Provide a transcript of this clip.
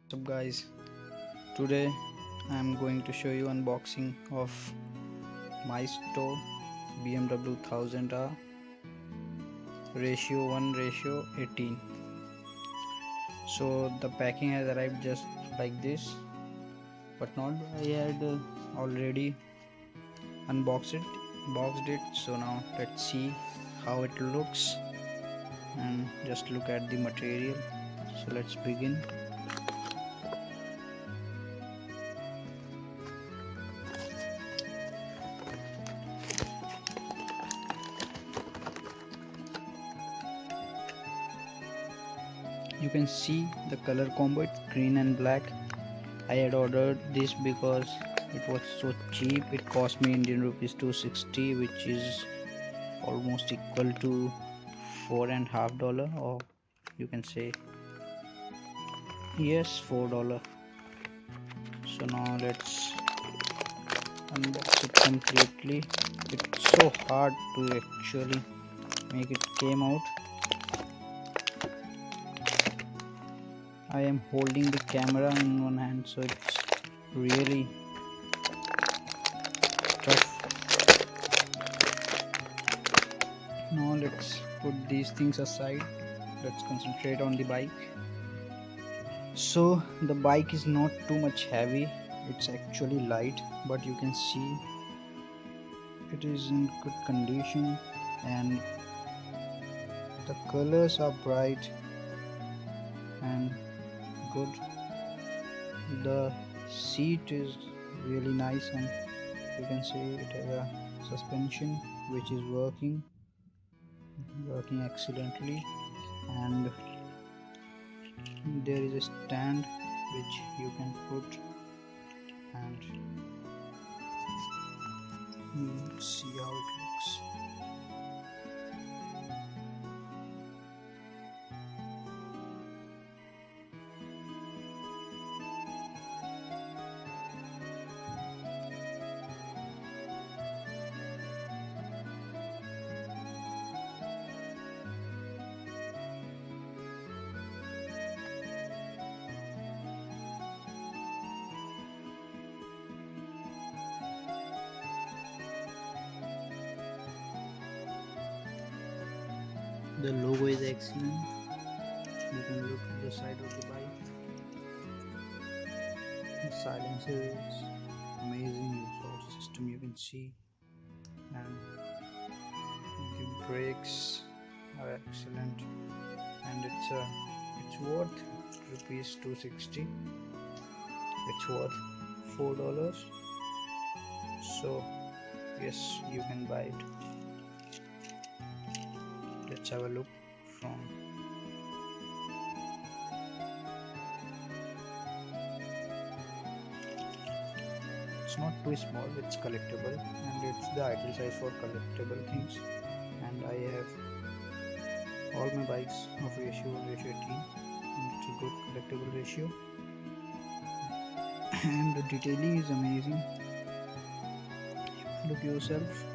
What's up guys, today I am going to show you unboxing of Maisto BMW 1000R ratio 1 ratio 18. So the packing has arrived just like this, but not I had already boxed it. So now let's see how it looks and just look at the material. So let's begin. You can see the color combo, it's green and black. I had ordered this because it was so cheap. It cost me Indian rupees 260, which is almost equal to $4.50, or you can say yes, $4. So now let's unbox it completely. It's so hard to actually make it came out. I am holding the camera in one hand, so it's really tough. Now let's put these things aside. Let's concentrate on the bike. So the bike is not too much heavy, it's actually light, but you can see it is in good condition and the colors are bright and good. The seat is really nice and you can see it has a suspension which is working excellently, and there is a stand which you can put and see how it looks. The logo is excellent. You can look at the side of the bike. The silencer is amazing. Exhaust system you can see, and the brakes are excellent. And it's worth rupees 260. It's worth $4. So yes, you can buy it. Let's have a look from it's not too small, it's collectible, and it's the ideal size for collectible things. And I have all my bikes of ratio 1 ratio 18, and it's a good collectible ratio, and the detailing is amazing. Look yourself.